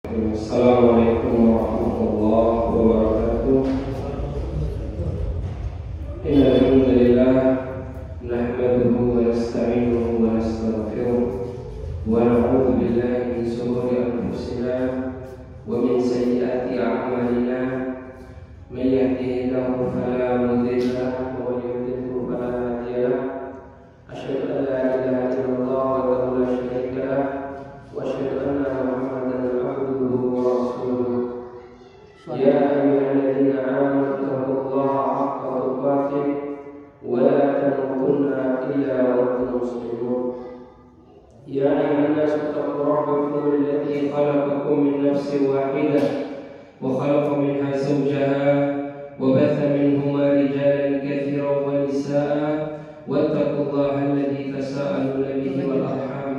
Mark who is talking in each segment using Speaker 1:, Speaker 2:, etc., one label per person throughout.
Speaker 1: Assalamualaikum warahmatullahi wabarakatuh. Innal hamdalillah nahmaduhu wa nasta'inuhu wa nastaghfiruh wa na'udzu billahi min shururi anfusina wa min sayyiati a'malina. May yahdihillahu fala mudilla lahu wa man yudlil fala hadiya lahu. Asyhadu an la ilaha illallah wahdahu la syarika lahu wa asyhadu anna Muhammadan abduhu wa rasuluh. Ya ayyuhalladzina amanu taqullaha haqqa tuqatih wa la tamutunna illa wa antum muslimun. Ya ayyuhan nasu taqu rabbakum alladzi khalaqakum min nafsin wahidah wa khalaqa minha zawjaha wa batha minhuma rijalan katsiran wa nisaa'a wattaqullaha alladzi tasaaluna bihi wal arham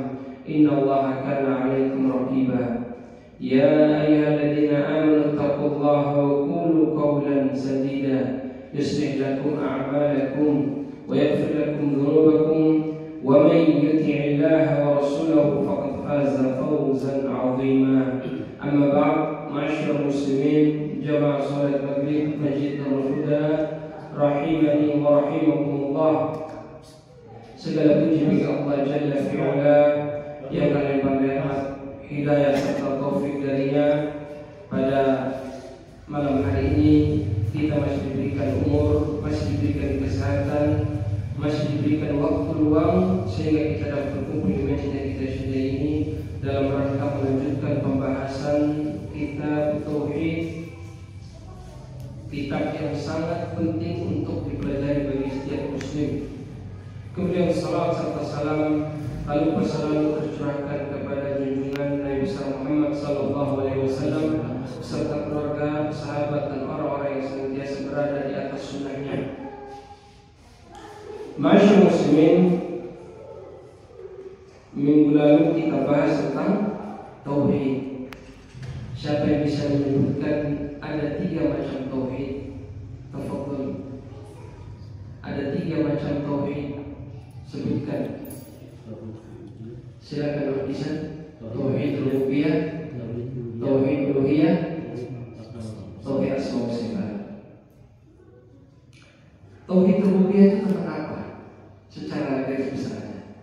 Speaker 1: innallaha kana 'alaykum raqiba. Ya ayyuhalladzina amanu taqullaha wa qulu qawlan sadida yuslih lakum a'malakum wa yaghfir lakum dhunubakum wa man yuti'illaha wa rasulahu faqad faza fawzan 'azima. Amma ba'd, ma'asyiral muslimin, jamaah salat maghrib Masjid Darul Huda rahimani wa rahimakumullah. Segala puji bagi Allah Jalla fi'ala yang kalian panggilkan hidayah serta taufik darinya. Pada malam hari ini kita masih diberikan umur, masih diberikan kesehatan, masih diberikan waktu luang sehingga kita dapat berkumpul di masjid yang kita syedai ini dalam rangka melanjutkan pembahasan kitab tauhid, kitab yang sangat penting untuk dipelajari bagi setiap muslim. Kemudian salat serta salam lalu selalu tercurahkan kepada junjungan Nabi besar Muhammad sallallahu alaihi wasallam serta keluarga, sahabat dan orang-orang yang senantiasa berada di atas sunnahnya. Masyaallah muslimin, minggu lalu kita bahas tentang tauhid. Siapa yang bisa menyebutkan ada 3 macam tauhid? Tafadhol. Ada 3 macam tauhid. Sebutkan. Silakan Ustaz. Tauhid rububiyah, tauhid uluhiyah, tauhid asma wa sifat. Tauhid rububiyah itu tentang apa? Secara garis besarnya.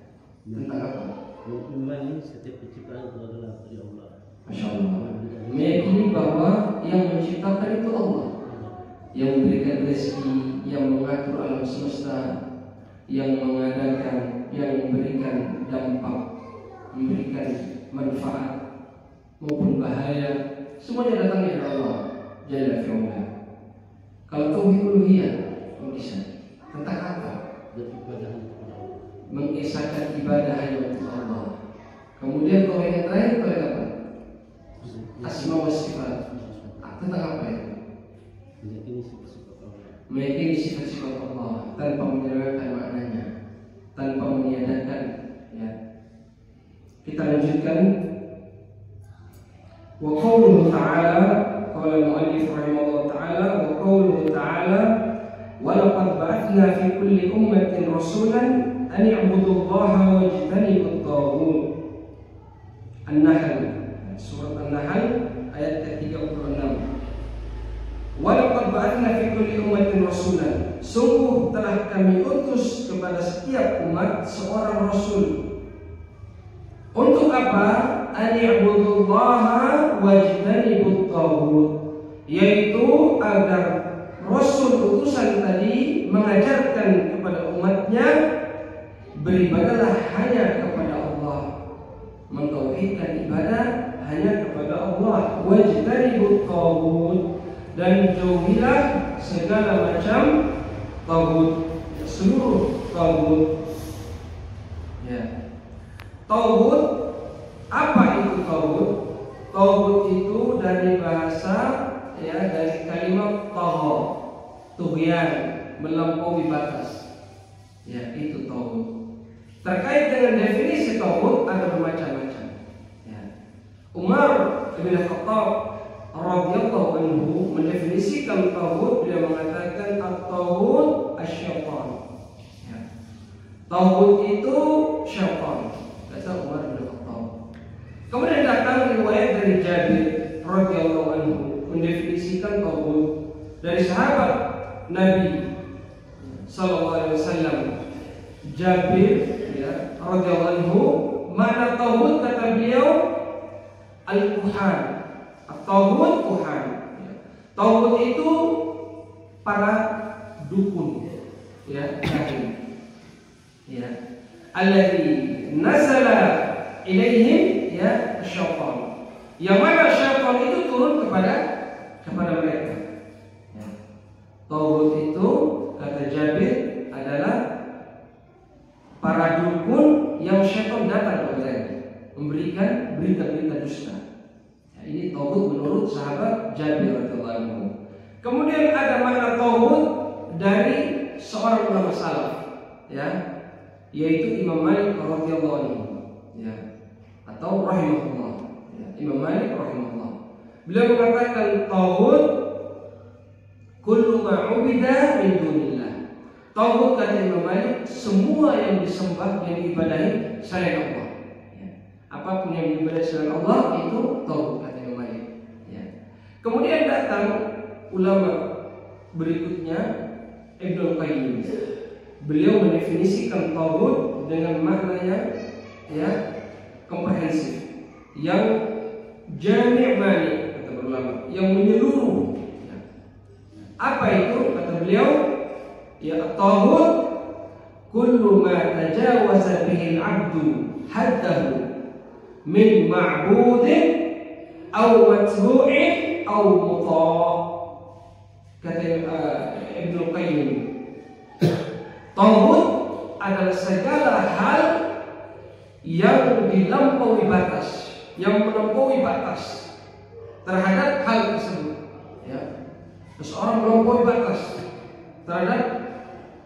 Speaker 1: Tentang apa?
Speaker 2: Mengimani setiap penciptaan itu adalah dari Allah.
Speaker 1: Masya Allah. Meyakini bahwa yang menciptakan itu Allah, yang memberikan rezeki, yang mengatur alam semesta, yang mengadakan, yang memberikan dampak, memberikan manfaat maupun bahaya, semuanya datang dari Allah Jalla fi'ala. Kalau tauhid uluhiyah bisa tentang apa?
Speaker 2: Beribadah kepada Allah,
Speaker 1: mengesahkan ibadah hanya untuk Allah. Kemudian tauhid yang terakhir tauhid apa? Asma wa sifat. Tentang apa ya?
Speaker 2: meyakini sifat-sifat Allah,
Speaker 1: Meyakini sifat-sifat Allah tanpa menyerahkan maknanya, tanpa meniadakan. Ya. Kita lanjutkan. Wa qawluhu ta'ala, qala al-mu'allif rahimahullah ta'ala, wa qawluhu ta'ala, wa laqad ba'athna fi kulli ummatin rasulan an i'budu Allaha wajtanibut taghut. An-Nahl, surat An-Nahl ayat ke-36. Wa laqad ba'athna fi kulli ummatin rasulan, sungguh telah kami utus kepada setiap umat seorang rasul. Untuk apa? An i'budullaha wajtanibut taghut, yaitu agar rasul utusan tadi mengajarkan kepada umatnya beribadahlah hanya kepada Allah, mentauhidkan ibadah hanya kepada Allah, wajtanibut taghut, dan jauhilah segala macam taghut, seluruh taghut. Ya. Taghut, apa itu taghut? Taghut itu dari bahasa, ya, dari kalimat tagha, tughyan, melampaui batas. Ya, itu taghut. Terkait dengan definisi taghut ada bermacam-macam. Ya. Umar bin Khattab radhiyallahu anhu mendefinisikan taghut, dia mengatakan at-taghut asy-syaitan. Ya. Taghut itu syaitan, kata Umar bin Khattab. Kemudian datang riwayat dari dari Jabir radhiyallahu anhu mendefinisikan tauhid dari sahabat Nabi sallallahu alaihi wasallam. Jabir ya radhiyallahu anhu, makna tauhid kata beliau al-kuhan. Tauhid kuhan. Tauhid itu para dukun ya, ya. Alladzi nazala ilaihim ya syaitan. Yang mana syaitan itu turun kepada mereka. Ya. Tauhid itu kata Jabir adalah para dukun yang syaitan datang kepadanya memberikan berita-berita dusta. Ya, ini tauhid menurut sahabat Jabir radhiyallahu anhu. Kemudian ada makna tauhid dari seorang ulama salaf, ya, yaitu Imam Malik radhiyallahu anhu, ya, atau rahimahullah. Ya, Imam Malik rahimahullah. Beliau mengatakan tauhid kullu ma 'ubida min dunillah. Tauhid kata Imam Malik semua yang disembah, yang diibadahi selain Allah. Ya. Apapun yang diibadahi selain Allah itu tauhid kata Imam Malik. Ya. Kemudian datang ulama berikutnya Ibnu Qayyim. Beliau mendefinisikan tauhid dengan maknanya ya komprehensif, yang jami' mani kata ulama, yang menyeluruh. Ya. Apa itu kata beliau? Ya tauhid kullu ma tajawaza bihi al-'abdu haddahu min ma'budin aw matbu'in aw muta'. Kata Ibnu Qayyim, tauhid adalah segala hal yang dilampaui batas, yang melampaui batas terhadap hal tersebut. Ya. Seseorang melampaui batas terhadap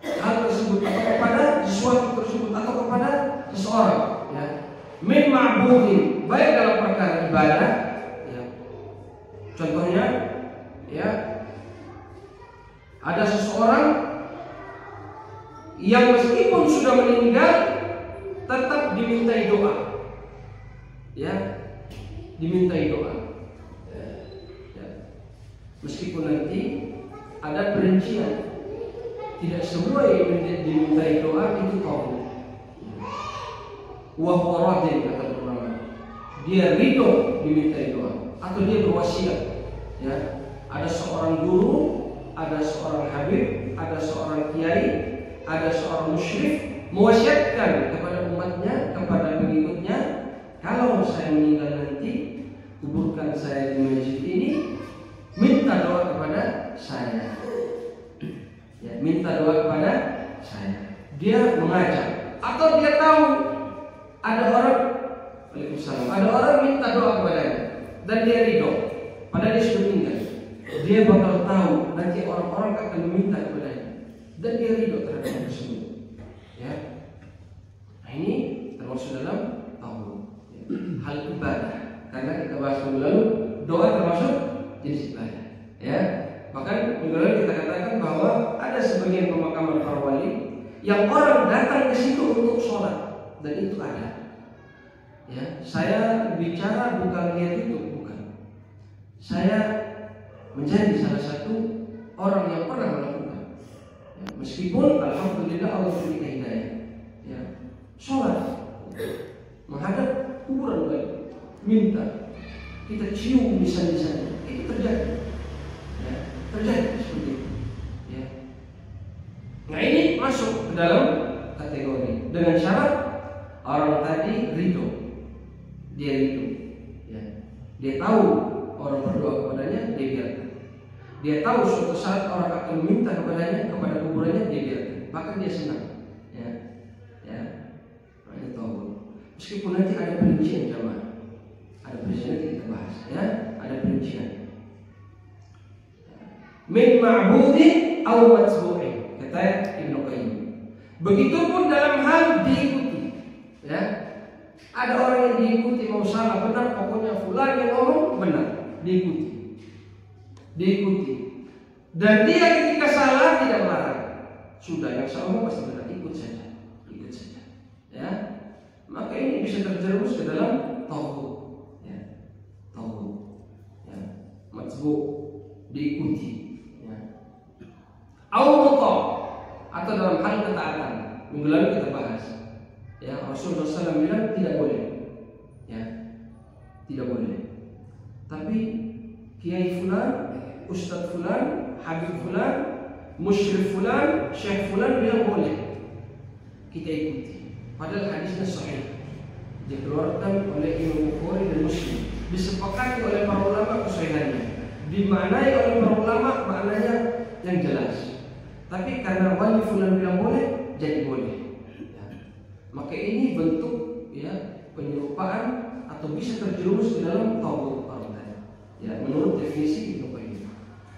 Speaker 1: hal tersebut atau kepada sesuatu tersebut atau kepada seseorang. Ya. Min ma'budin, baik dalam perkara ibadah. Ya. Contohnya, ya. Ada seseorang yang meskipun sudah meninggal tetap dimintai doa, ya, dimintai doa, ya. Meskipun nanti ada perincian, tidak semua yang dimintai doa itu tauhid. Wa huwa radin kata ulama, dia ridho dimintai doa atau dia berwasiat, ya. Ada seorang guru, ada seorang habib, ada seorang kiai, ada seorang musyrik mewasiatkan kepada umatnya, kepada pengikutnya, kalau saya meninggal nanti kuburkan saya di masjid ini, minta doa kepada saya. Ya, minta doa kepada saya. Dia mengajak atau dia tahu ada orang, ada orang minta doa kepadanya dan dia ridho, padahal dia sudah meninggal. Dia bakal tahu nanti orang-orang akan meminta kepadanya dan dia ridho terhadap hal tersebut. Ya. Nah ini termasuk dalam tauhid, ya. Hal ibadah. Karena kita bahas minggu lalu doa termasuk jenis ibadah. Ya. Bahkan minggu lalu kita katakan bahwa ada sebagian pemakaman para wali yang orang datang ke situ untuk sholat, dan itu ada. Ya. Saya bicara bukan lihat itu, bukan. Saya menjadi salah satu orang yang pernah melakukan, ya, meskipun alhamdulillah Allah berikan hidayah, ya, sholat menghadap kuburan baik, minta kita cium lisan-lisannya, itu terjadi, ya, terjadi seperti itu, ya. Nah ini masuk ke dalam kategori dengan syarat orang tadi ridho, dia ridho, ya. Dia tahu orang berdoa kepadanya, dia biarkan. Dia tahu suatu saat orang akan meminta kepadanya, kepada kuburannya, dia biarkan. Bahkan dia senang. Ya, ya. Ini tahu. Meskipun nanti ada perincian jamaah, ada perincian kita bahas. Ya, ada perincian. Min ma'budi aw matbu'i, kata Ibnu Qayyim. Begitupun dalam hal diikuti. Ya, ada orang yang diikuti, mau salah benar, pokoknya fulan yang ngomong benar, diikuti. Dan dia ketika salah tidak marah. Sudah, yang salah pasti benar, ikut saja. Ya. Maka ini bisa terjerumus ke dalam tauhid. Ya. Tauhid. matbu, diikuti. Ya. Au atau dalam hal ketaatan. Minggu lalu kita bahas. Ya, Rasulullah SAW bilang tidak boleh. Ya, tidak boleh. Tapi Kiai Fulan, Ustadz Fulan, Habib Fulan, Musyrif Fulan, Syekh Fulan bilang boleh. Kita ikuti. Padahal hadisnya sahih. Dikeluarkan oleh Imam Bukhari dan Muslim. Disepakati oleh para ulama kesahihannya. Dimaknai oleh para ulama maknanya yang jelas. Tapi karena wali fulan bilang boleh, jadi boleh. Ya. Maka ini bentuk ya penyerupaan atau bisa terjerumus ke dalam tauhid parutan. Ya, menurut definisi Ibnu Qayyim.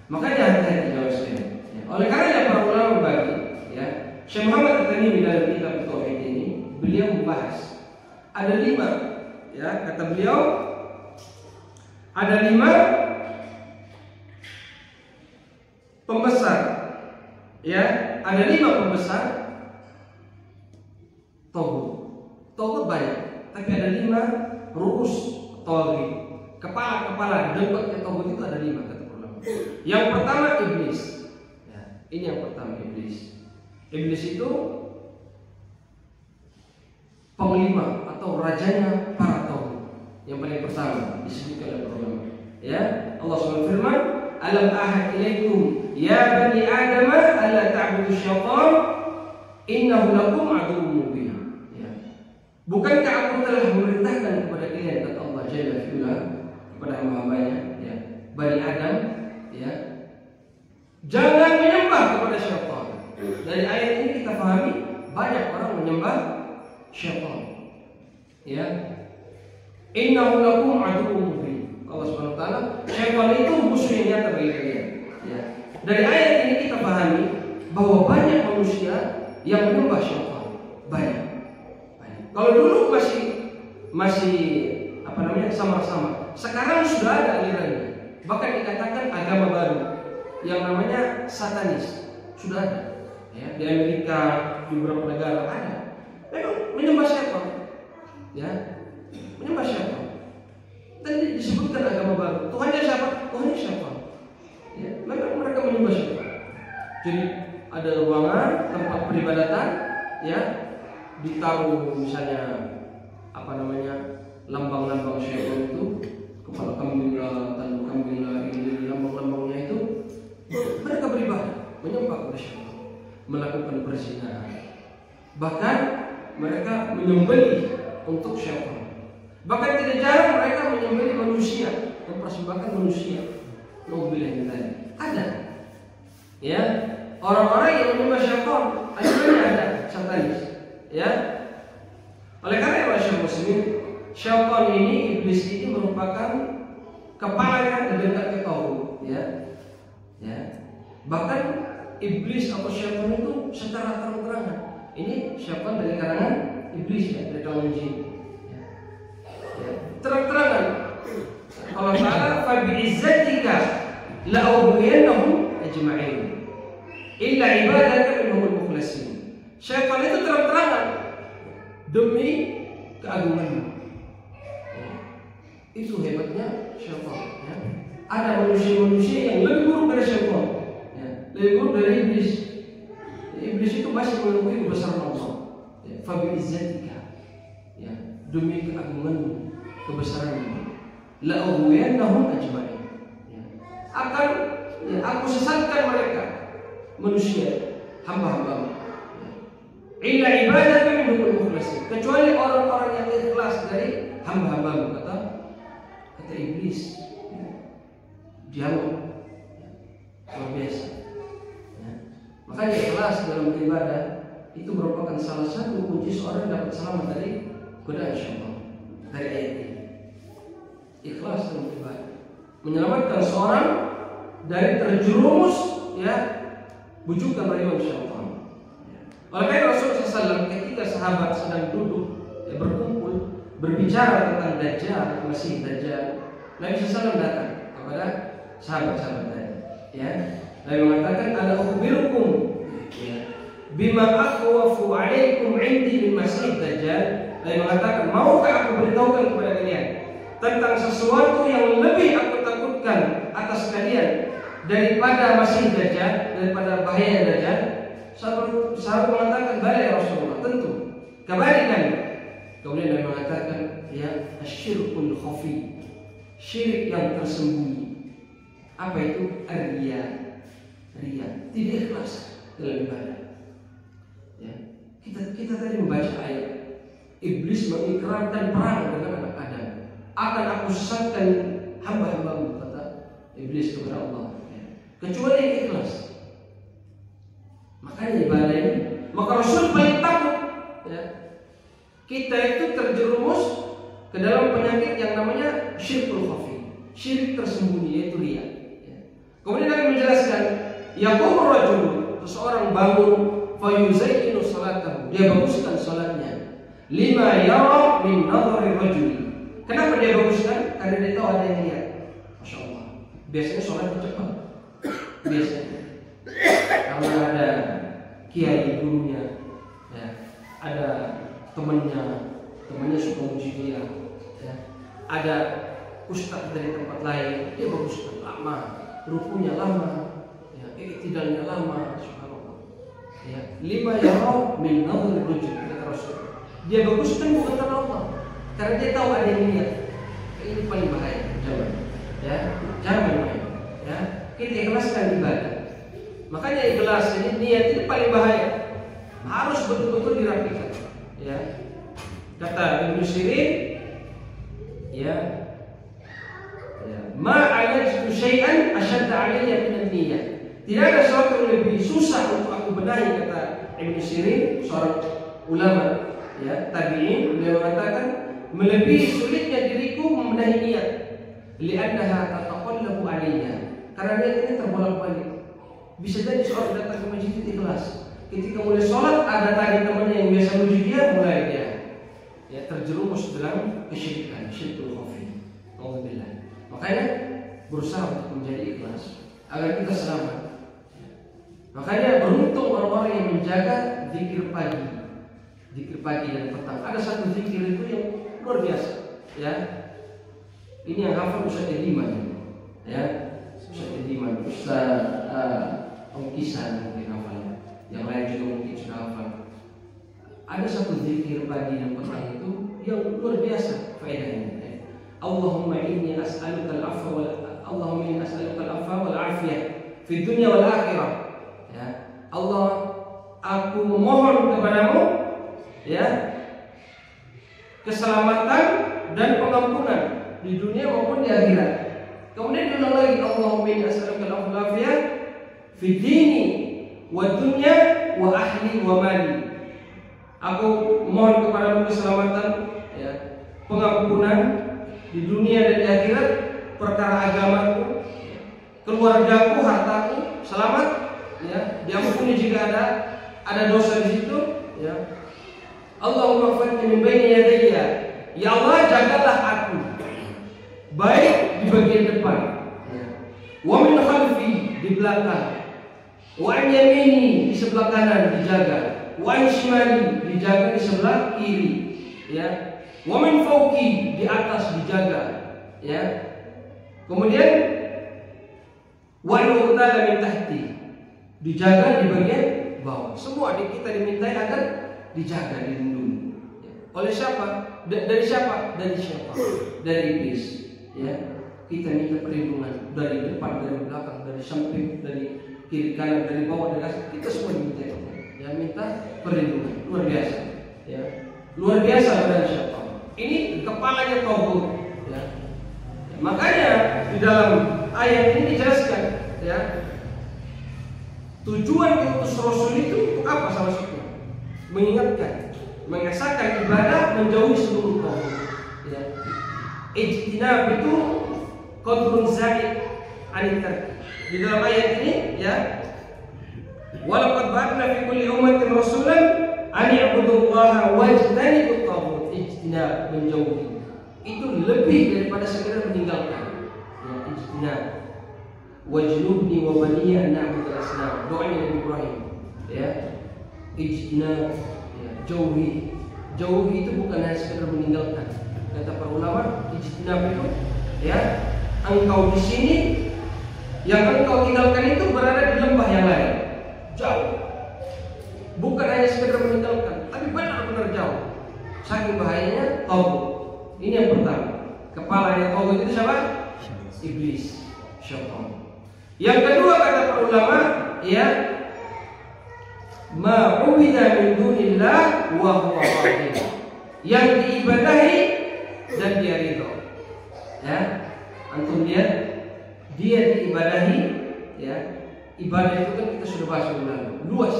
Speaker 1: Makanya hati-hati jawab saya. Ya. Oleh karena para ulama berbagi, ya, Syekh Muhammad At-Tamimi dalam kitab Tauhid ini beliau membahas ada 5, ya kata beliau ada 5 pembesar. Ya, ada 5 pembesar tauhid. Tauhid banyak, tapi ada 5 ru'us tauhid. Kepala-kepala debat tauhid itu ada 5 kata ulama. Yang pertama iblis. Ya, ini yang pertama iblis. Iblis itu panglima atau rajanya para tauhid. Yang paling pertama disebutkan oleh ulama. Ya, Allah SWT firman, "Alam ahad ilaikum ya bani Adam alla ta'budu syaitan innahu lakum aduwwun mubin." Ya. Bukankah aku telah memerintahkan kepada kalian kata Allah Jalla fi'ala kepada hamba-hambanya, ya, Bani Adam, ya, jangan menyembah kepada syaitan. Dari ayat ini kita pahami banyak orang menyembah syaitan. Ya. Innahu lakum aduwwun mubin. Allah Subhanahu wa taala, syaitan itu musuh yang nyata bagi kalian. Ya. Dari ayat ini kita pahami bahwa banyak manusia yang menyembah syaitan. Banyak. Kalau dulu masih apa namanya sama-sama. Sekarang sudah ada alirannya. Bahkan dikatakan agama baru yang namanya satanis. Sudah ada. Ya, di Amerika, di beberapa negara ada. Memang menyembah syaitan. Ya. Menyembah syaitan. Tadi disebutkan agama baru. Tuhannya siapa? Tuhannya syaitan. Ya, mereka menyembah syaitan. Jadi ada ruangan tempat peribadatan, ya, ditaruh misalnya apa namanya lambang-lambang syaitan itu, kepala kambing lah, tanduk kambing lah, ini lambang-lambangnya itu, mereka beribadah, menyembah kepada syaitan, melakukan perzinahan, bahkan mereka menyembelih untuk syaitan. Bahkan tidak jarang mereka menyembelih manusia, mempersembahkan manusia. Nauzubillah tadi. Ada. Ya, orang-orang yang menyembah syaitan, akhirnya ada satanis. Ya. Oleh karena itu Syekh Muslim, syaitan ini, iblis ini merupakan kepala yang dekat ke tauhid, ya. Ya. Bahkan iblis atau syaitan itu secara terang-terangan. Ini syaitan dari kalangan iblis, ya, dari kalangan jin. Ya. Terang-terangan. Allah Ta'ala fa bi'izzatika la'ughwiyannahum ajma'in illa ibadaka minhumul mukhlasin. Syaitan itu terang-terangan demi keagunganmu. Ya. Itu hebatnya syaitan, ya. Ada manusia-manusia yang lebih buruk dari syaitan, ya. Lebih buruk dari iblis. Iblis itu masih mengakui kebesaran Allah. Ya. Fa bi'izzatika, ya, demi keagunganmu, kebesaranmu, la'ughwiyannahum ajma'in. Ya. Akan, ya, aku sesatkan mereka, manusia, hamba-hambamu. Ya. Illa ibadaka minhumul mukhlasin, kecuali orang-orang yang ikhlas dari hamba-hambamu, kata iblis. Ya. Dialog, ya, luar biasa. Ya. Makanya ikhlas dalam beribadah itu merupakan salah satu kunci seorang dapat selamat dari godaan syaitan. Dari ayat ini, ikhlas dalam beribadah menyelamatkan seorang dari terjerumus, ya, bujukan rayuan syaitan. Ya. Oleh karena Rasulullah SAW ketika sahabat sedang duduk, ya, berkumpul berbicara tentang Dajjal, Masih Dajjal, Nabi SAW datang kepada sahabat-sahabat tadi, ya. Nabi mengatakan, "Ana ukhbirukum, ya, bima akhwafu 'alaikum 'indi min Masih Dajjal." Nabi mengatakan, maukah aku beritahukan kepada kalian tentang sesuatu yang lebih aku takutkan atas daripada Masih Dajjal, daripada bahaya Dajjal? Sahabat mengatakan, bala ya Rasulullah, tentu. Kebalikan. Kemudian Nabi mengatakan, ya, asyirkul khafi, syirik yang tersembunyi. Apa itu? Riya, tidak ikhlas dalam ibadah. Ya. Kita tadi membaca ayat, iblis mengikrarkan perang dengan anak Adam. Akan aku sesatkan hamba-hambamu, kata iblis kepada Allah. Ya. Kecuali yang ikhlas. Makanya ibadah ini, maka Rasul paling takut. Ya. Kita itu terjerumus ke dalam penyakit yang namanya syirkul khafi, syirik tersembunyi, yaitu riya. Ya. Kemudian Nabi menjelaskan, yaqumur rajul, seseorang bangun, fayuzayyinu salatahu, dia baguskan salatnya, lima yara min nadhari rajul. Kenapa dia baguskan? Karena dia tahu ada yang lihat. Masya Allah. Biasanya salat cepat. Biasanya kalau ada kiai gurunya, ya, ada temannya suka muji dia, ya, ada ustaz dari tempat lain, dia baguskan lama, rukunya lama, ya, iktidalnya lama, subhanallah. Ya, lima yara min nadhari rajul, kata Rasul. Dia baguskan bukan karena Allah, karena dia tahu ada yang lihat. Ini paling bahaya, jangan main. Ya, kita ikhlaskan ibadah. Makanya ikhlas ini, niat ini paling bahaya. Harus betul-betul dirapikan. Ya, kata Ibnu Sirin, ya, ma alajtu syai'an ashadda alayya min an-niyyah. Tidak ada sesuatu yang lebih susah untuk aku benahi, kata Ibnu Sirin, seorang ulama, ya, tabi'in. Beliau mengatakan, melebihi sulitnya diriku membenahi niat, li'annaha tataqallabu alayya, karena niat ini terbolak-balik. Bisa jadi seorang datang ke masjid ikhlas, ketika mulai sholat ada tadi temannya yang biasa muji dia, mulai dia, ya, terjerumus dalam kesyirikan, syirkul khafi. Alhamdulillah. Makanya berusaha untuk menjadi ikhlas agar kita selamat. Makanya beruntung orang-orang yang menjaga zikir pagi dan petang. Ada satu zikir itu yang luar biasa, ya. Ini yang hafal Ustaz Ediman, ya, Ustaz Ediman, Ustaz Om Kisan mungkin hafalnya, yang lain juga mungkin sudah hafal. Ada satu zikir pagi dan petang itu yang luar biasa faedahnya. Allahumma inni as'aluka al-'afwa wal 'afiyah fi dunya wal akhirah. Ya, Allah, aku memohon kepadamu, ya, keselamatan dan pengampunan di dunia maupun di akhirat. Kemudian diulang lagi, Allahumma inni as'aluka al-'afwa wal 'afiyah fi dini wa dunya wa ahli wa mali. Aku mohon kepadamu keselamatan, ya, pengampunan di dunia dan di akhirat, perkara agamaku, keluargaku, hartaku selamat, ya, diampuni jika ada dosa di situ, ya. Allahumma ighfirli min baini yadayya, ya Allah, jagalah aku baik di bagian depan, ya, wa min khalfi, di belakang, wa an yamini, di sebelah kanan dijaga, wa an shimali, dijaga di sebelah kiri, ya, wa min fawqi, di atas dijaga, ya. Kemudian wa yu'tala min tahti, dijaga di bagian bawah. Semua kita dimintai agar dijaga, dilindungi. Ya. Oleh siapa? Dari siapa? Dari siapa? Dari iblis. Ya. Kita minta perlindungan dari depan, dari belakang, dari samping, dari kiri kanan, dari bawah, dari atas. Kita semua diminta, ya, minta perlindungan. Luar biasa. Ya. Luar biasa dari siapa? Ini kepalanya tauhid, ya. Makanya di dalam ayat ini dijelaskan, ya, tujuan diutus Rasul itu untuk apa salah satunya? Mengingatkan, mengesahkan ibadah, menjauhi seluruh tauhid. Ya. Ijtinab itu qadrun zaid anit tark. Di dalam ayat ini, ya, walaqad ba'athna fi kulli ummatin rasulan an ya'budullaha wajtanibut taghut. Ijtinab, menjauhi, itu lebih daripada sekedar meninggalkan. Ya, ijtinab. Wajnubni wa baniya an na'budal asnam. Doanya Nabi Ibrahim, ya. Ijtinab, ya, jauhi. Jauhi itu bukan hanya sekedar meninggalkan. Kata para ulama, ijtinab itu, ya, engkau di sini Yang engkau tinggalkan itu berada di lembah yang lain, jauh. Bukan hanya sekedar meninggalkan, tapi benar-benar jauh. Saking bahayanya taubat. Ini yang pertama. Kepalanya taubat itu siapa? Iblis, syaitan. Yang kedua kata para ulama, ya, ma'ubida min dunillah wa huwa radin. Yang diibadahi dan dia ridho. Ya, antum lihat, dia diibadahi, ya. Ibadah itu kan kita sudah bahas dulu, luas.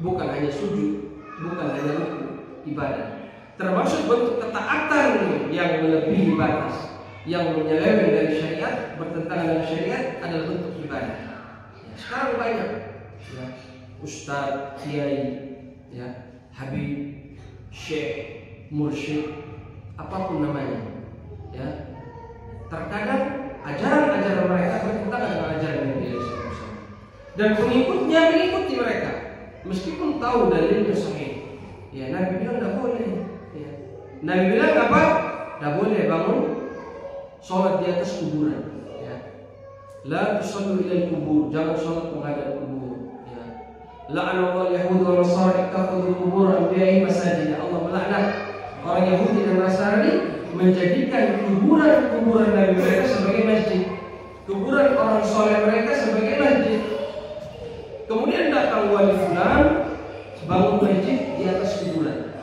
Speaker 1: Bukan hanya sujud, bukan hanya ruku, ibadah. Termasuk bentuk ketaatan yang melebihi batas, yang menyeleweng dari syariat, bertentangan dengan syariat adalah bentuk ibadah. Ya, sekarang banyak, ya, ustaz, kiai, ya, habib, syekh, mursyid, apapun namanya, ya. Terkadang ajaran-ajaran mereka bertentangan dengan ajaran Nabi SAW, dan pengikutnya mengikuti mereka, meskipun tahu dalilnya sahih. Ya, Nabi bilang tidak boleh. Ya. Nabi bilang apa? Tidak boleh bangun sholat di atas kuburan. Ya. La tusallu ilal kubur, jangan sholat menghadap kubur. Ya. La'anallahu al-yahud wa nasara ittakhadhu qubur anbiya'i masajid. Allah melaknat orang Yahudi dan Nasrani menjadikan kuburan-kuburan Nabi mereka sebagai masjid, kuburan orang soleh mereka sebagai masjid. Kemudian datang wali fulan bangun masjid di atas kuburan,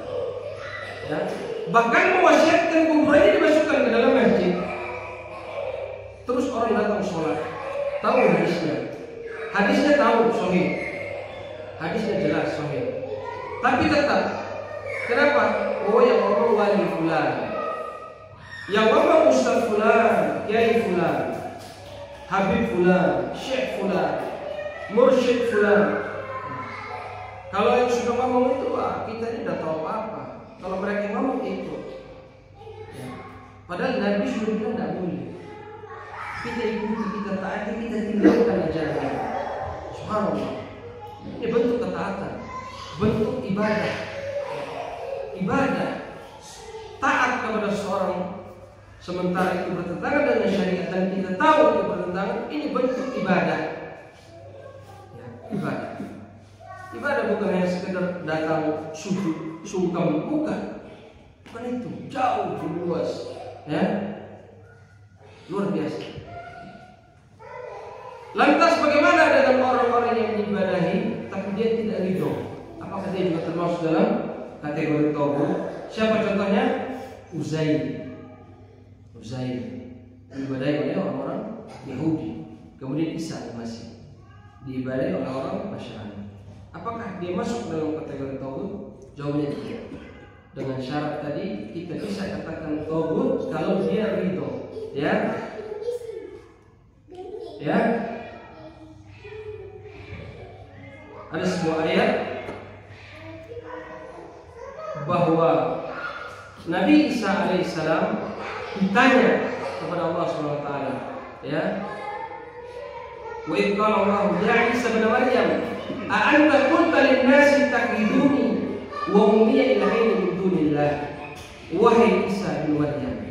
Speaker 1: ya. Bahkan mewasiatkan kuburannya dimasukkan ke dalam masjid. Terus orang datang sholat, tahu hadisnya tahu sahih, hadisnya jelas sahih, tapi tetap, kenapa? Oh, yang ngomong wali fulan, yang ngomong ustaz fulan, kiai fulan, habib fulan, syekh fulan, mursyid fulan. Kalau yang sudah ngomong itu, kita ini tidak tahu apa-apa. Kalau mereka ngomong itu, ya. Padahal Nabi sudah bilang tidak boleh. Kita ikuti, kita taati, kita tinggalkan ajaran. Subhanallah. Ini bentuk ketaatan, bentuk ibadah. Ibadah, taat kepada seorang sementara itu bertentangan dengan syariat dan kita tahu itu bertentangan, ini bentuk ibadah. Ibadah. Ibadah bukan hanya sekedar datang sujud, sungkem, bukan itu, jauh lebih luas, ya, luar biasa. Lantas bagaimana dengan orang-orang yang diibadahi tapi dia tidak ridho? Apakah dia juga termasuk dalam kategori taubat? Siapa contohnya? Uzair diibadahi oleh orang-orang Yahudi, kemudian Isa al-Masih diibadahi oleh orang Nasrani. Apakah dia masuk dalam kategori taubat? Jawabnya tidak. Dengan syarat tadi kita bisa katakan taubat kalau dia ridho, ya. Ya. Ada sebuah ayat bahwa Nabi Isa alaihissalam ditanya kepada Allah SWT, ya. Wa idh qala Allah ya Isa ibn Maryam a anta qulta lin-nasi ittakhiduni wa ummiya ilahaini min dunillah. Wahai Isa bin Maryam,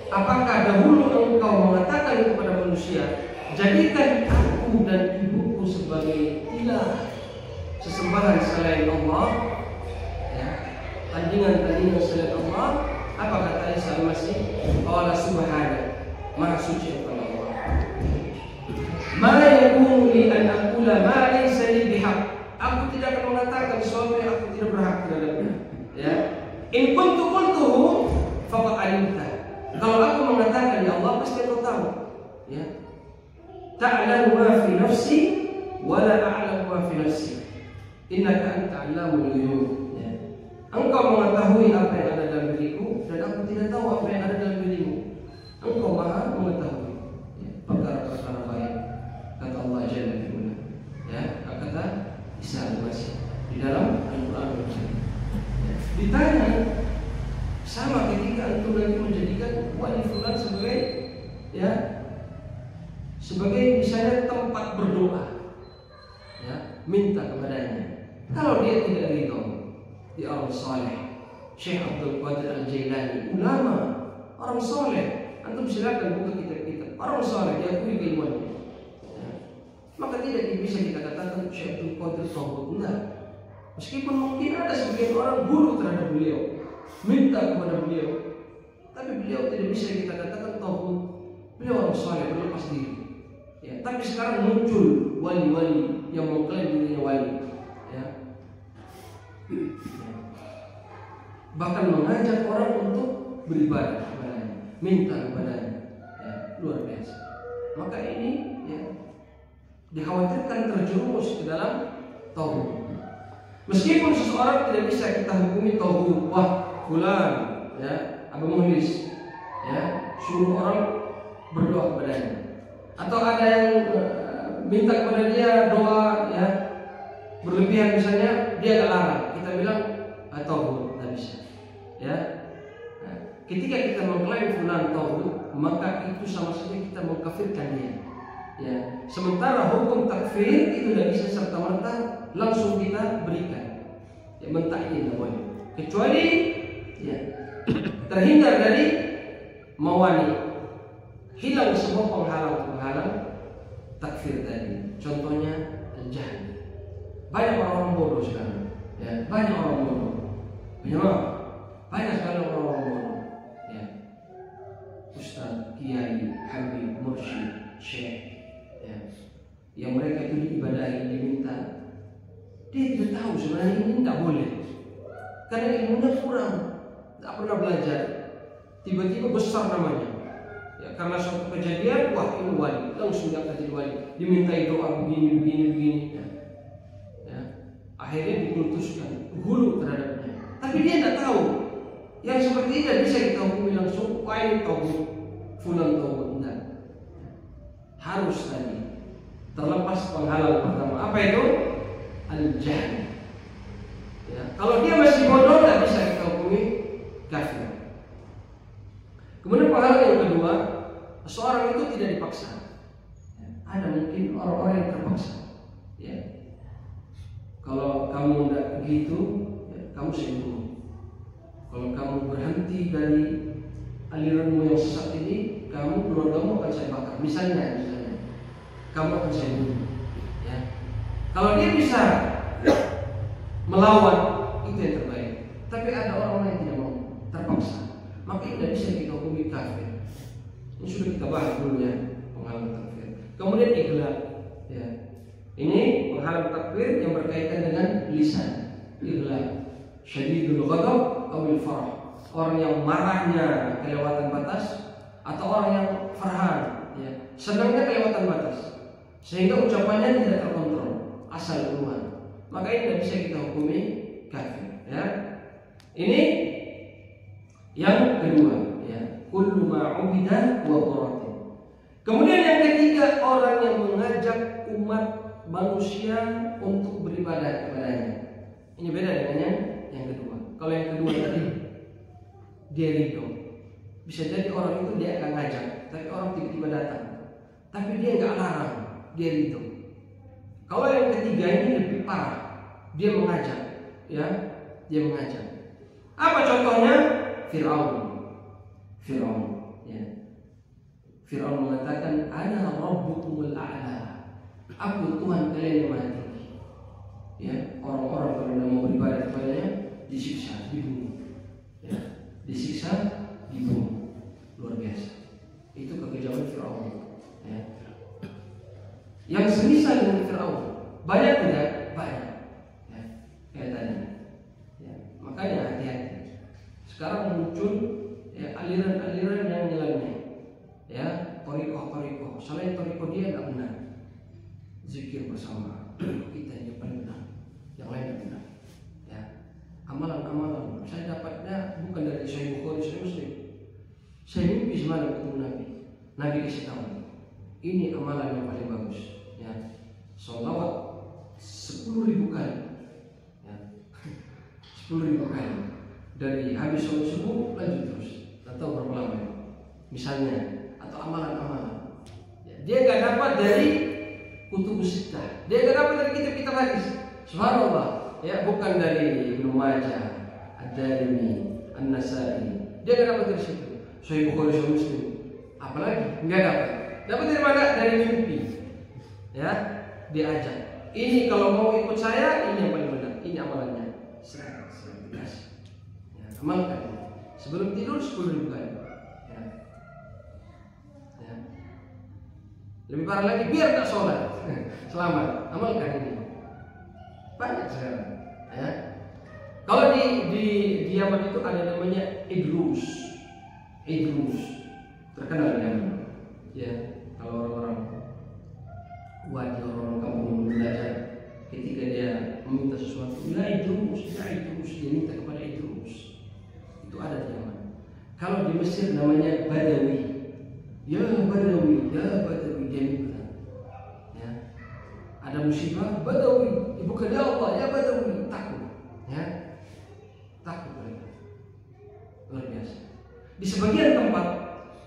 Speaker 1: apakah dahulu engkau mengatakan kepada manusia, jadikan aku dan ibuku sebagai ilah, sesembahan selain Allah, ya, tandingan-tandingan selain Allah? Apa kata Isa al-Masih? Qala subhana, maha suci engkau Allah. Ma yakunu li an aqula ma laysa li bihaq. Aku tidak akan mengatakan sesuatu yang aku tidak berhak terhadapnya. Ya. In kuntu qultuhu faqad alimta. Kalau aku mengatakan ya Allah, pasti engkau tahu. Ya. Ta'lamu ma fi nafsi wa la a'lamu ma fi nafsi. Innaka anta 'allamul ghuyub. Ya. Engkau mengetahui apa yang ada dalam diriku dan aku tidak tahu apa yang ada dalam dirimu. Engkau Maha mengetahui, ya, perkara-perkara baik. Kata Allah Jalla wa Ala, ya, kata Isa al-Masih di dalam Al-Qur'an. Ya. Ditanya sama ketika antum nanti menjadikan wali fulan sebagai, ya, sebagai misalnya tempat berdoa, ya, minta kepadanya. Kalau dia tidak ridho, di orang soleh, Syekh Abdul Qadir Al-Jailani, ulama, orang soleh. Antum silakan buka kitab-kitab orang soleh, diakui keilmuannya. tidak bisa kita katakan Syekh Abdul Qadir tauhid, enggak. Meskipun mungkin ada sebagian orang guru terhadap beliau, minta kepada beliau, tapi beliau tidak bisa kita katakan tauhid. Beliau orang saleh berlepas diri. Ya, tapi sekarang muncul wali-wali yang mengklaim dirinya wali. Ya. Bahkan mengajak orang untuk beribadah kepadanya, minta kepadanya. Ya, luar biasa. Maka ini ya, dikhawatirkan terjerumus ke dalam tauhid. Meskipun seseorang tidak bisa kita hukumi tauhid, wah fulan ya, Abu Muhlis ya, suruh orang berdoa kepadanya, atau ada yang minta kepada dia doa ya berlebihan misalnya, dia nggak larang, kita bilang tauhid, nggak bisa ya. Nah, ketika kita mengklaim fulan tauhid, maka itu sama saja kita mengkafirkan dia ya. Sementara hukum takfir itu tidak bisa serta-merta langsung kita berikan ya, mentakyin namanya, kecuali ya terhindar dari mawani, hilang semua penghalang-penghalang takfir tadi. Contohnya al-jahl. Banyak orang bodoh sekarang ya, banyak orang bodoh, banyak sekali orang bodoh ya. Ustaz, kiai, habib, mursyid, syekh ya, yang mereka itu diibadahi, diminta, dia tidak tahu sebenarnya ini tidak boleh karena ilmunya kurang, tidak pernah belajar, tiba-tiba besar namanya ya, karena suatu kejadian, wah ini wali, langsung diangkat jadi wali, dimintai doa begini ya. Ya. Akhirnya dikultuskan, hulu terhadapnya, tapi dia tidak tahu. Yang seperti ini tidak bisa kita hukumi langsung, wah ini tauhid, fulan tauhid, enggak. Harus tadi terlepas penghalang pertama, apa itu? Al-jahl ya. Kalau dia masih bodoh, tidak bisa kita hukumi kafir. Kemudian penghalang yang kedua, seorang itu tidak dipaksa ya. Ada mungkin orang-orang yang terpaksa ya. Kalau kamu tidak begitu ya, kamu saya bunuh. Kalau kamu berhenti dari aliranmu yang sesat ini, kamu keluargamu akan saya bakar. Misalnya, kamu akan saya bunuh. Ya. Kalau dia bisa melawan, itu yang terbaik. Tapi ada orang yang tidak mau, terpaksa, maka ini tidak bisa kita hukumi kafir. Ini sudah kita bahas dulu ya, penghalang takfir. Kemudian iqlal. Ya. Ini penghalang takfir yang berkaitan dengan lisan. Iqlal. Syadidul ghadab awil farah. Orang yang marahnya kelewatan batas, atau orang yang farhan ya, senangnya kelewatan batas, sehingga ucapannya tidak terkontrol, asal keluar, maka ini tidak bisa kita hukumi kafir ya. Ini yang kedua ya, kullu ma ubida wa qaratin. Kemudian yang ketiga, orang yang mengajak umat manusia untuk beribadah kepadanya. Ini beda dengan yang kedua. Kalau yang kedua tadi dia ridho, bisa jadi orang itu dia akan ngajak, tapi orang tiba-tiba datang, tapi dia nggak larang, dia ridho. Kalau yang ketiga ini lebih parah, dia mengajak, ya, dia mengajak. Apa contohnya? Fir'aun, ya. Fir'aun mengatakan, "Ana rabbukumul a'la." Aku Tuhan kalian yang maha tinggi. Ya, orang-orang kalau tidak mau beribadah kepadanya disiksa, dibunuh. Ya, disiksa, dibunuh. Luar biasa. Itu kekejaman Fir'aun. Ya. Yang semisal dengan Fir'aun banyak tidak? Banyak. Ya, kayak tadi. Ya, makanya hati-hati. Sekarang muncul ya, aliran-aliran yang nyeleneh. Ya, torikoh. Selain torikoh dia nggak benar. Zikir bersama kita yang paling benar, yang lain yang benar. Ya, amalan-amalan saya dapatnya bukan dari Sahih Bukhari, Sahih Muslim. Saya mimpi semalam ketemu Nabi. Nabi kasih tahu, ini amalan yang paling bagus. Ya, sholawat 10.000 kali. Ya, 10.000 kali. Dari habis sholat subuh lanjut terus. Atau berapa lama? Misalnya, atau amalan-amalan. Ya, dia nggak dapat dari kutubus sittah. Dia nggak dapat dari kitab-kitab hadis. Subhanallah. Ya, bukan dari Ibnu Majah, Ad-Darimi, An-Nasai. Dia nggak dapat dari situ. Sahih Bukhari, Sahih Muslim. Apalagi nggak dapat. Dapat dari mana? Dari mimpi. Ya, diajak. Ini kalau mau ikut saya, ini yang paling benar, ini amalannya. Saya kasih. Ya, amalkan. Sebelum tidur 10.000 kali. Ya. Ya. Lebih parah lagi, biar tak sholat. Selamat, amalkan ini. Banyak sekarang. Ya. Kalau di Yaman itu ada namanya Idrus, terkenal di Yaman. Ya, kalau orang-orang kampung belajar, ketika dia meminta sesuatu, ya Idrus, dia minta kepada Idrus. Itu ada di Yaman. Kalau di Mesir namanya Badawi, ya Badawi, dia minta. Ya, ada musibah, Badawi, bukan ya Allah, ya Badawi, takut. Ya, takut mereka. Luar biasa. Di sebagian tempat,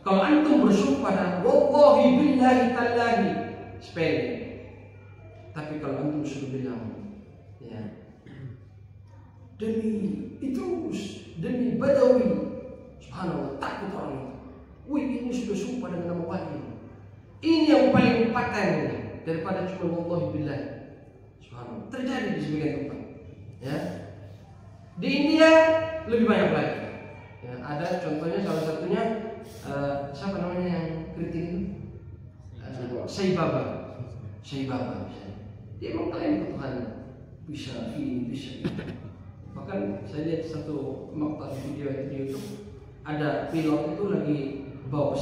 Speaker 1: kalau antum bersumpah pada wallahi billahi tallahi, sepele. Tapi kalau antum sudah bilang, ya, demi Idrus, demi Badawi, subhanallah, takut orang itu. Wih, ini sudah sumpah dengan nama wali. Ini yang paling paten daripada cuma wallahi billahi. Subhanallah, terjadi di sebagian tempat. Ya. Di India lebih banyak lagi. Ya, ada contohnya, salah satunya siapa namanya yang kritik itu? Sai Baba misalnya. Dia mengklaim ketuhanan, bisa ini, bisa itu. Bahkan saya lihat satu makta video itu di YouTube, ada pilot itu lagi bawa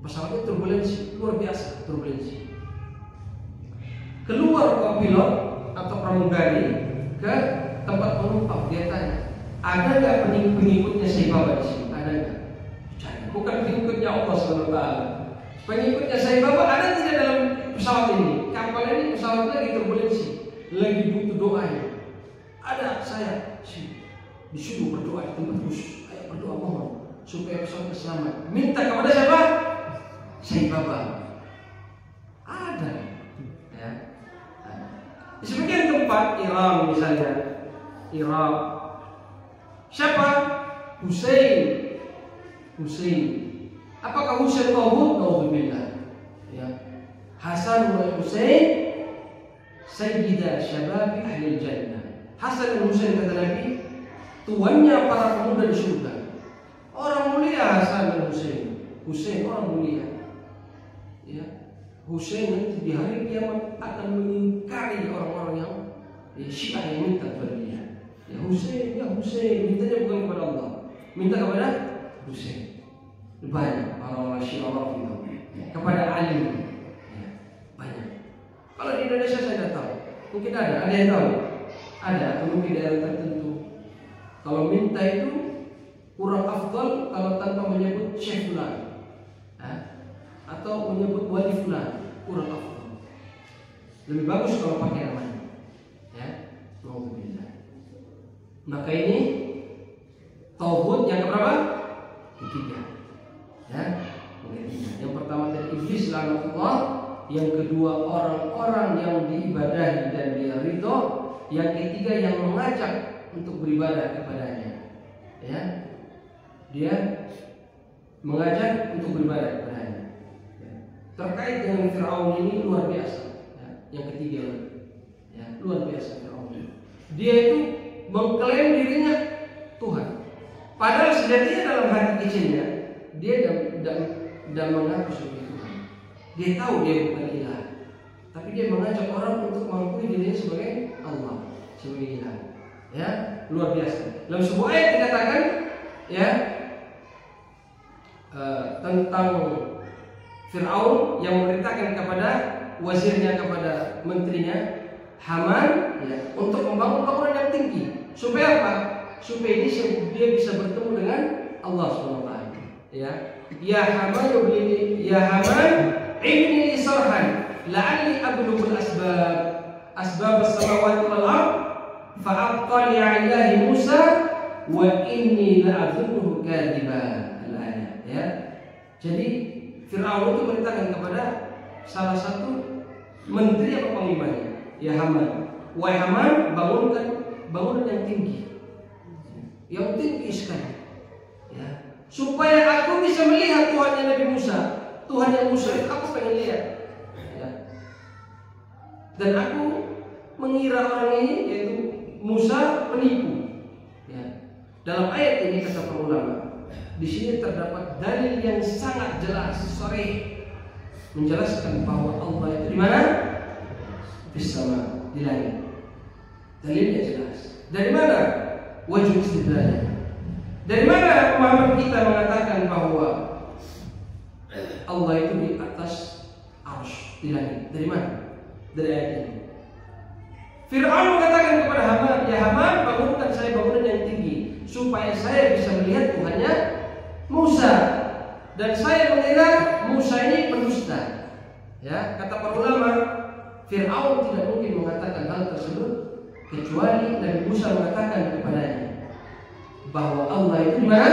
Speaker 1: pesawatnya turbulensi, luar biasa turbulensi. Keluar pilot atau pramugari ke tempat penumpang, dia tanya, ada nggak pengikutnya Sai Baba di sini? Ada nggak? Bukan pengikutnya Allah SWT. Pengikutnya Sai Baba ada tidak dalam pesawat ini? Kapal ini, pesawat lagi turbulensi, lagi butuh doa ya. Ada, saya disuruh berdoa di tempat khusus. Ayo berdoa mohon supaya pesawat selamat. Minta kepada siapa? Sai Baba. Ada. Ya. Di sebagian tempat, Iran misalnya, Irak, siapa? Hussein. Apakah Hussein tauhid? Nauzubillah. Ya. Hasan wa Hussein sayyida syababi ahli jannah. Hasan dan Hussein kata Nabi, tuannya para pemuda di surga. Orang mulia Hasan dan Hussein orang mulia. Ya. Hussein nanti di hari kiamat akan mengingkari orang-orang yang Syiah yang minta kepada dia. Ya Hussein, mintanya bukan kepada Allah, minta kepada Hussein. Banyak orang-orang Syiah itu kepada Ali. Ya, banyak. Kalau di Indonesia saya tidak tahu. Mungkin ada yang tahu. Ada atau mungkin daerah tertentu. Kalau minta itu kurang afdal kalau tanpa menyebut Syekh Fulan, atau menyebut wali fulan, kurang afdal. Lebih bagus kalau pakai namanya. Ya, alhamdulillah. Maka ini tauhid yang keberapa? Ketiga. Ya, yang pertama dari iblis laknatullah, yang kedua orang-orang yang diibadahi dan dia ridho, yang ketiga yang mengajak untuk beribadah kepadanya. Ya, dia mengajak untuk beribadah kepadanya. Ya. Terkait dengan Fir'aun ini luar biasa. Ya. Yang ketiga, ya, luar biasa Fir'aun. Dia itu mengklaim dirinya Tuhan. Padahal sejatinya dalam hati kecilnya dia tidak mengaku sebagai Tuhan. Dia tahu dia bukan ilah, tapi dia mengajak orang untuk mengakui dirinya sebagai Allah, sebagai ilah. Ya, luar biasa. Dalam sebuah ayat dikatakan, ya, tentang Fir'aun yang memerintahkan kepada wazirnya, kepada menterinya Haman, ya, untuk membangun bangunan yang tinggi. Supaya apa? Supaya dia bisa bertemu dengan Allah SWT. Ya Haman, ibni sarhan la'alli ablughul asbab as-samawati wal ard fa'attali 'ala ilahi Musa wa inni la'adhunnuhu kadziban. Al-ayat, ya. Jadi Fir'aun itu memerintahkan kepada salah satu menteri atau panglimanya, ya Haman, wahai Haman, bangunkan bangunan yang tinggi sekali, ya, supaya aku bisa melihat Tuhannya Nabi Musa. Tuhannya Musa itu aku pengen lihat, ya. Dan aku mengira orang ini yaitu Musa penipu. Ya. Dalam ayat ini kata para ulama, di sini terdapat dalil yang sangat jelas, sharih, menjelaskan bahwa Allah itu di mana? Di sama, di langit. Dalilnya jelas. Dari mana? Wajib istidlalnya. Dari mana pemahaman kita mengatakan bahwa Allah itu di atas arsy, di langit? Dari mana? Dari ayat ini. Fir'aun mengatakan kepada Haman, ya Haman, bangunkan saya bangunan yang tinggi supaya saya bisa melihat Tuhannya Musa. Dan saya mengira Musa ini pendusta. Ya, kata para ulama, Fir'aun tidak mungkin mengatakan hal tersebut kecuali Nabi Musa mengatakan kepadanya bahwa Allah itu di mana?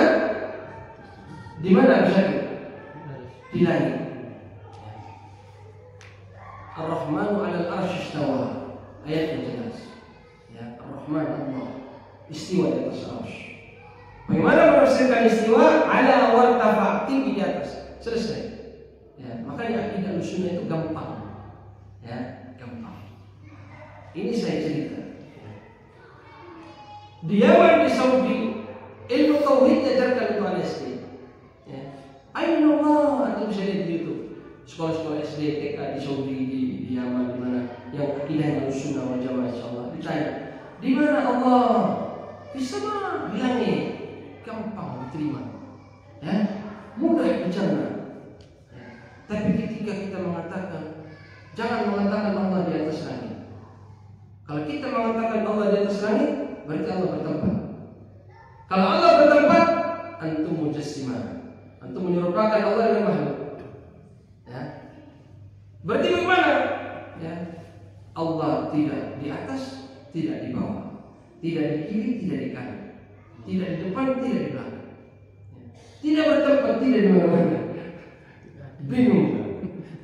Speaker 1: Di mana bisa? Di langit. Ar-Rahmanu 'alal 'arsy istawa. Ayat yang jelas. Ya, Ar-Rahman Allah istiwa di atas arsy. Bagaimana menafsirkan istiwa? Ala wartafa, tinggi di atas. Selesai. Ya, makanya akidah Sunnah itu gampang. Ya, gampang. Ini saya cerita. Di Yaman, di Saudi, ilmu tauhid diajarkan untuk anak SD. Ya. Ainullah, antum bisa lihat di YouTube. Sekolah-sekolah SD, TK di Saudi, di Yaman, di mana yang akidahnya Sunnah wal Jamaah, insyaallah. Ditanya, di mana Allah? Di sama, di langit. Gampang diterima. Ya, mudah dicerna. Ya. Tapi ketika kita mengatakan, jangan mengatakan Allah di atas langit. Kalau kita mengatakan Allah di atas langit, berarti Allah bertempat. Kalau Allah bertempat, antum mujassimah. Antum menyerupakan Allah dengan makhluk. Ya. Berarti bagaimana? Ya. Allah tidak di atas, tidak di bawah, tidak di kiri, tidak di kanan, tidak di depan, tidak di belakang. Ya. Tidak bertempat, tidak di mana-mana. Bingung,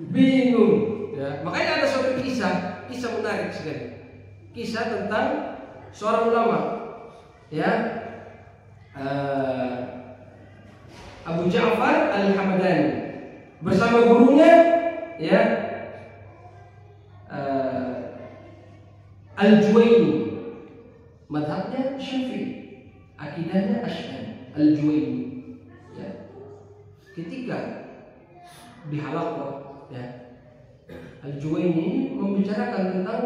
Speaker 1: bingung. Ya. Makanya ada suatu kisah menarik sekali. Kisah tentang seorang ulama, ya, Abu Ja'far Al-Hamadani bersama gurunya, ya, Al-Juwaini, madhabnya Syafi'i, akidahnya Asy'ari. Al-Juwaini, ya, ketika di halaqah, ya, Al-Juwaini membicarakan tentang,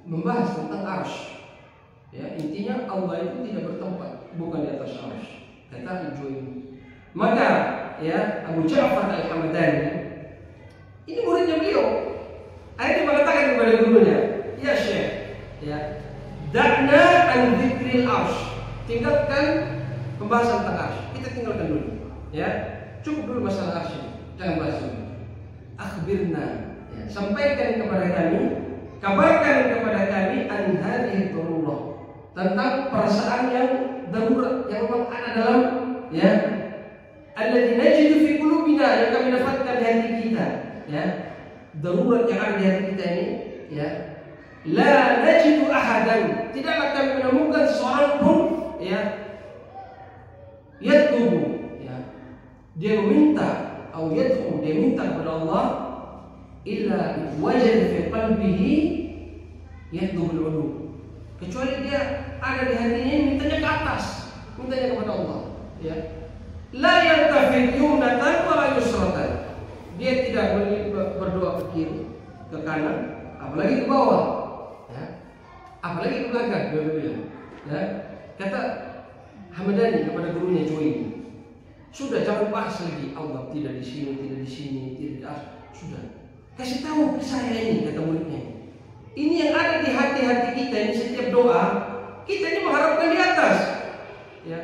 Speaker 1: membahas tentang arsy. Ya, intinya Allah itu tidak bertempat, bukan di atas arsy, kata Al-Juwaini. Maka, ya, Abu Ja'far Al-Hamadani ini muridnya beliau. Akhirnya mengatakan kepada gurunya, ya Syekh, ya, da'na an dzikril arsy. Tinggalkan pembahasan tentang arsy. Kita tinggalkan dulu. Ya, cukup dulu masalah arsy. Jangan bahas dulu. Akhbirna, ya, sampaikan kepada kami, kabarkan kepada kami an hadhihi darurah, tentang perasaan yang darurat yang memang ada dalam, ya, alladzi najidu fi qulubina, yang kami dapatkan di hati kita, ya, darurat yang ada di hati kita ini, ya, la najidu ahadan, tidaklah kami menemukan seorang pun, ya, yatubu, ya, dia meminta, atau yad'u, dia minta kepada Allah, illa wajad fi qalbihi yad'u bil ulu, kecuali dia ada di hatinya mintanya ke atas, mintanya kepada Allah, ya. La yantafid yumnatan wa la yusratan, dia tidak berdoa ke kiri, ke kanan, apalagi ke bawah, ya, apalagi ke belakang. Ya. Kata Hamadani kepada gurunya Juwaini, sudah jangan bahas lagi Allah tidak di sini, tidak di sini, tidak di atas. Sudah, kasih tahu ke saya ini, kata muridnya. Ini yang ada di hati-hati kita ini, setiap doa kita ini mengharapkan di atas, ya.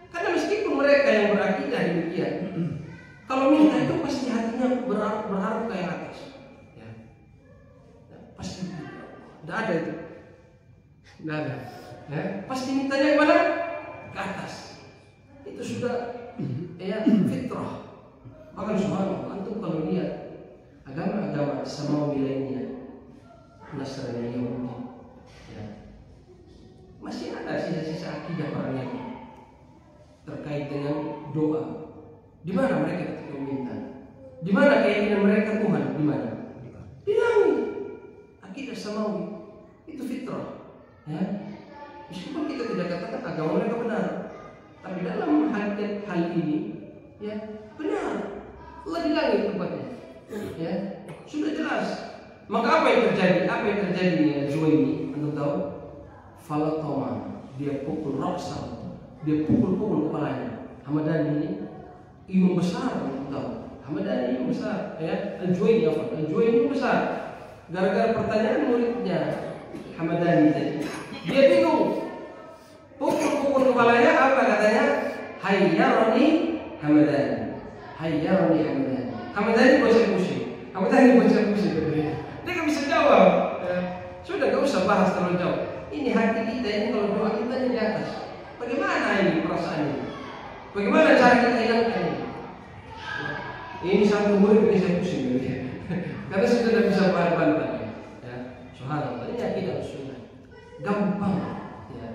Speaker 1: Karena meskipun mereka yang berakidah demikian, kalau minta itu pasti hatinya berharap ke yang atas, ya. Pasti tidak ada itu, tidak ada, ya. Pasti mintanya kemana? Ke atas. Itu sudah, ya, fitrah. Bahkan subhanallah, antum kalau lihat agama-agama samawi lainnya, Nasrani, Yahudi, ya, masih ada sisa-sisa akidah para nabi terkait dengan doa. Di mana mereka ketika meminta? Di mana keyakinan mereka Tuhan? Di mana? Di langit.
Speaker 3: samawi. Itu fitrah. Ya. Meskipun kita tidak katakan agama mereka benar, tapi dalam hal ini, ya benar. Allah di langit tempatnya. Ya, sudah jelas. Maka apa yang terjadi? Apa yang terjadi ya Juwaini? Anda tahu? Falatoma, dia pukul Roksal, dia pukul kepalanya. Hamadani ini imam besar, Anda tahu? Hamadani imam besar, ya. Al-Juwaini apa? Al-Juwaini imam besar. Gara-gara pertanyaan muridnya Hamadani tadi, dia bingung. Pukul kepalanya apa katanya? Hayyarani Hamadani. Hayyarani Hamadani. Hamadani bocah pusing. Hamadani bocah pusing. Dia nggak bisa jawab. Ya. Sudah nggak usah bahas terlalu jauh. Ini hati kita ini kalau doa kita di atas. Bagaimana ini perasaan ini? Bagaimana cara kita hilangkan ini? Ini satu murid ini saya pusing. Karena sudah tidak bisa bantah. Ya. Subhanallah. Ini akidah sunnah. Gampang. Ya.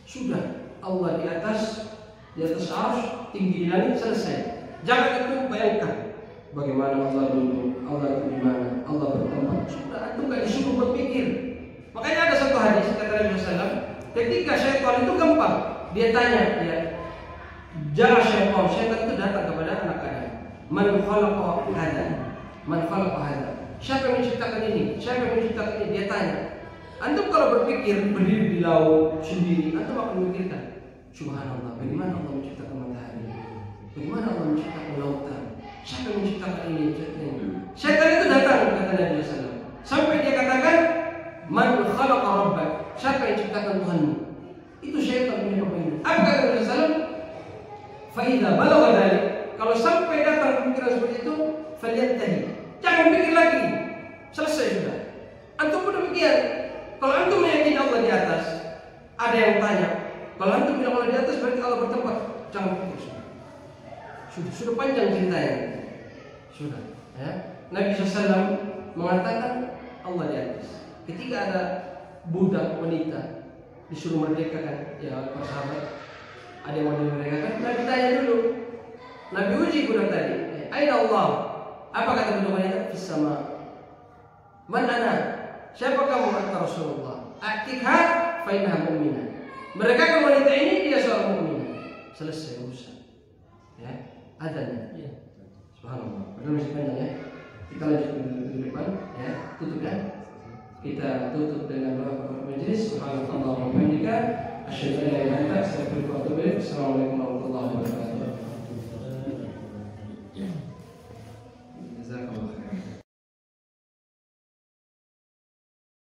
Speaker 3: Sudah Allah di atas arsy, tinggi di langit, selesai. Jangan itu bayangkan bagaimana Allah duduk, Allah itu di mana, Allah bertempat. Sudah itu nggak disuruh berpikir. Makanya ada satu hadis kata Nabi SAW, ketika syaitan itu gampang, dia tanya, ya, jala syaitan itu datang kepada anak Adam. Man khalaqa hada, man khalaqa hada. Siapa yang menciptakan ini? Siapa yang menciptakan ini? Dia tanya. Antum kalau berpikir berdiri di laut sendiri, antum akan memikirkan, subhanallah, bagaimana Allah menciptakan matahari? Bagaimana Allah menciptakan lautan? Siapa yang menciptakan ini? Syaitan itu datang kata Nabi SAW. Sampai dia katakan, man khalaqa rabbak? Siapa yang menciptakan Tuhanmu? Itu syaitan punya pemimpin. Apa kata Nabi SAW? Fa idza balagha dzalik. Kalau sampai datang pemikiran seperti itu, falyantahi. Jangan pikir lagi. Selesai sudah. Antum pun demikian. Kalau antum meyakini Allah di atas, ada yang tanya. Kalau antum bilang Allah di atas, berarti Allah bertempat. Jangan pikir sudah panjang ceritanya. Sudah. Ya. Nabi SAW mengatakan Allah di atas. Ketika ada budak wanita disuruh merdekakan, ya para sahabat, ada yang mau dimerdekakan, Nabi tanya dulu. Nabi uji budak tadi. Aina Allah? Apa kata budak wanita? Fis sama. Man ana? Siapa kamu? Kata Rasulullah. Atikha fa innaha mu'minah. Mereka kan wanita ini dia seorang mukminah. Selesai urusan. Ya, adanya. Ya. Subhanallah. Padahal masih panjang ya. Kita lanjut ke depan ya. Tutup ya. Kita tutup dengan doa kepada majelis. Subhanallah wa bihamdika asyhadu an la ilaha illa anta astaghfiruka wa atubu ilaik. Assalamualaikum warahmatullahi wabarakatuh.